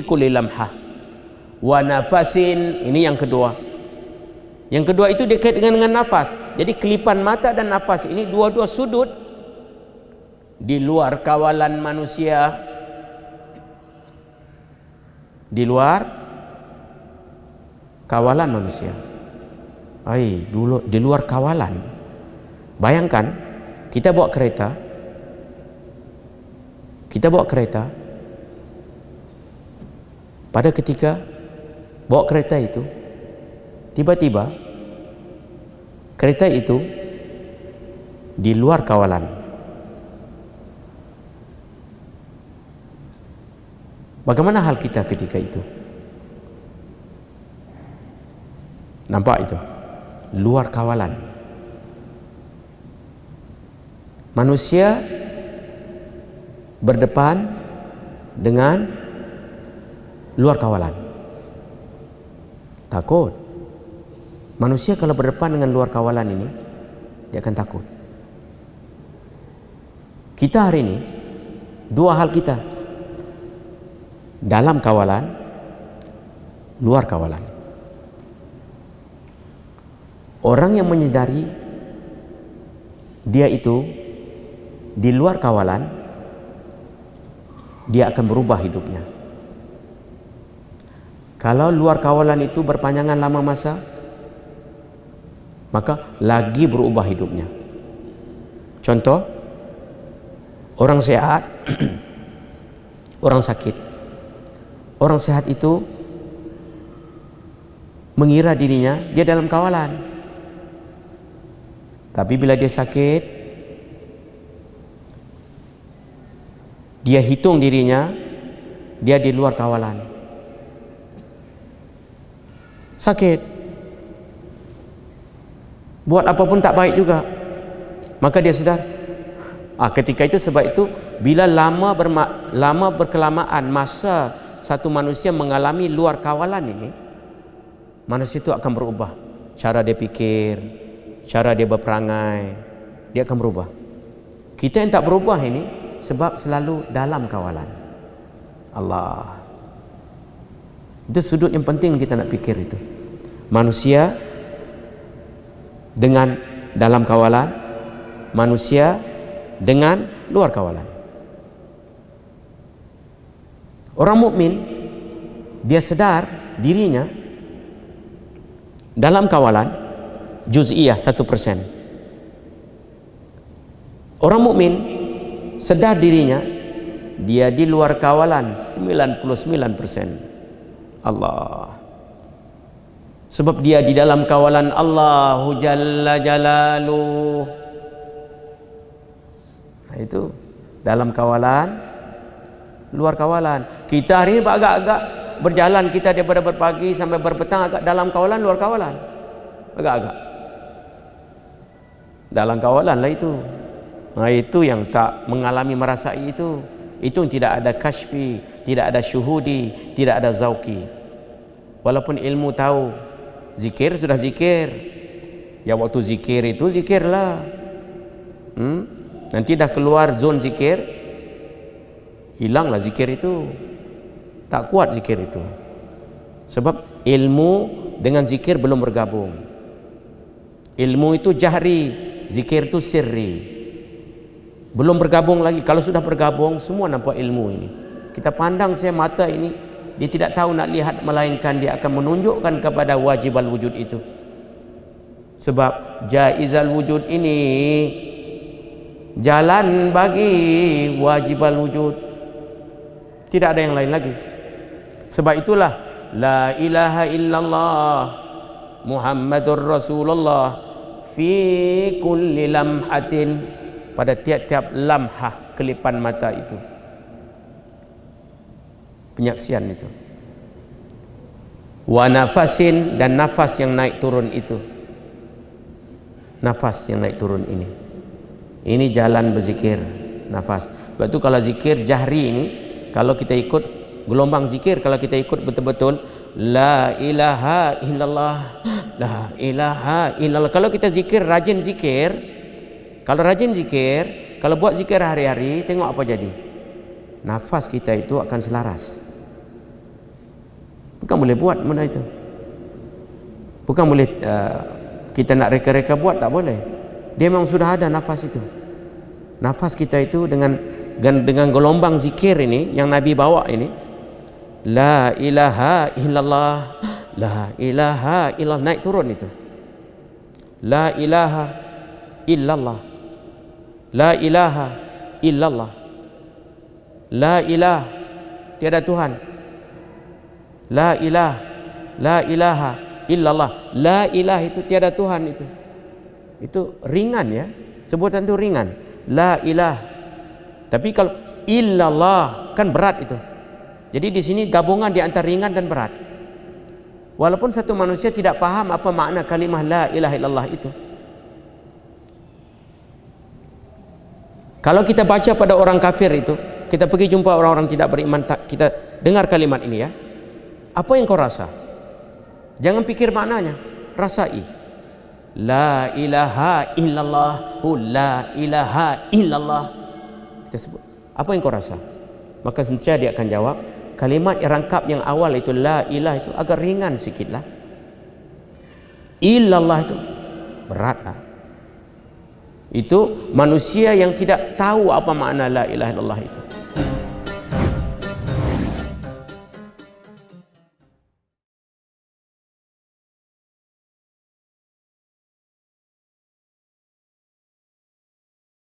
kulli lamhah wa nafasin. Ini yang kedua. Yang kedua itu dekat dengan nafas. Jadi kelipan mata dan nafas ini dua-dua sudut di luar kawalan manusia, di luar kawalan manusia. Dulu di luar kawalan. Bayangkan kita bawa kereta, pada ketika bawa kereta itu, tiba-tiba kereta itu di luar kawalan. Bagaimana hal kita ketika itu? Nampak itu? Luar kawalan. Manusia berdepan dengan luar kawalan. Takut. Manusia kalau berdepan dengan luar kawalan ini, dia akan takut. Kita hari ini, dua hal kita. Dalam kawalan, luar kawalan. Orang yang menyadari dia itu di luar kawalan, dia akan berubah hidupnya. Kalau luar kawalan itu berpanjangan lama masa, maka lagi berubah hidupnya. Contoh, orang sehat, orang sakit. Orang sehat itu mengira dirinya dia dalam kawalan. Tapi bila dia sakit, dia hitung dirinya dia di luar kawalan. Sakit, buat apapun tak baik juga. Maka dia sedar. Ketika itu, sebab itu bila lama berkelamaan masa satu manusia mengalami luar kawalan ini, manusia itu akan berubah. Cara dia pikir, cara dia berperangai, dia akan berubah. Kita yang tak berubah ini sebab selalu dalam kawalan. Allah. Itu sudut yang penting kita nak fikir itu. Manusia dengan dalam kawalan, manusia dengan luar kawalan. Orang mukmin dia sedar dirinya dalam kawalan juz'iyah 1%. Orang mukmin sedar dirinya dia di luar kawalan 99%. Allah. Sebab dia di dalam kawalan Allahu Jalla Jalaluh. Nah, itu dalam kawalan, luar kawalan. Kita hari ini agak-agak berjalan, kita daripada berpagi sampai berpetang agak dalam kawalan, luar kawalan. Agak-agak dalam kawalan lah itu. Nah, itu yang tak mengalami merasai itu. Itu tidak ada kashfi, tidak ada syuhudi, tidak ada zauki. Walaupun ilmu tahu, zikir sudah zikir. Ya waktu zikir itu zikirlah. Nanti dah keluar zon zikir, hilanglah zikir itu. Tak kuat zikir itu. Sebab ilmu dengan zikir belum bergabung. Ilmu itu jahri, zikir itu sirri. Belum bergabung lagi. Kalau sudah bergabung, semua nampak ilmu ini. Kita pandang saya mata ini, dia tidak tahu nak lihat, melainkan dia akan menunjukkan kepada wajib al-wujud itu. Sebab jaizal wujud ini jalan bagi wajib al-wujud. Tidak ada yang lain lagi. Sebab itulah la ilaha illallah Muhammadur Rasulullah fi kulli lamhatin, pada tiap-tiap lamhah kelipan mata itu, penyaksian itu. Wa nafasin, dan nafas yang naik turun itu. Nafas yang naik turun ini. Ini jalan berzikir, nafas. Sebab itu kalau zikir jahri ini, kalau kita ikut gelombang zikir, kalau kita ikut betul-betul la ilaha illallah, la ilaha illallah. Kalau kita zikir, rajin zikir, kalau rajin zikir, kalau buat zikir hari-hari, tengok apa jadi. Nafas kita itu akan selaras. Bukan boleh buat benda itu. Bukan boleh kita nak reka-reka buat, tak boleh. Dia memang sudah ada nafas itu. Nafas kita itu dengan gelombang zikir ini yang Nabi bawa ini, la ilaha illallah, la ilaha illallah, naik turun itu. La ilaha illallah, la ilaha illallah, la ilah, tiada Tuhan, la ilaha illallah, la ilah itu tiada Tuhan, itu ringan ya, sebutan itu ringan, la ilah. Tapi kalau illallah kan berat itu. Jadi di sini gabungan di antara ringan dan berat. Walaupun satu manusia tidak paham apa makna kalimah la ilaha illallah itu. Kalau kita baca pada orang kafir itu, kita pergi jumpa orang-orang tidak beriman, kita dengar kalimat ini ya. Apa yang kau rasa? Jangan pikir maknanya, rasai. La ilaha illallah, la ilaha illallah. Kita sebut, apa yang kau rasa? Maka sensya dia akan jawab, kalimat yang rangkap yang awal itu la ilah itu agak ringan sikitlah. Illallah itu beratlah. Itu manusia yang tidak tahu apa makna la ilaha illallah itu.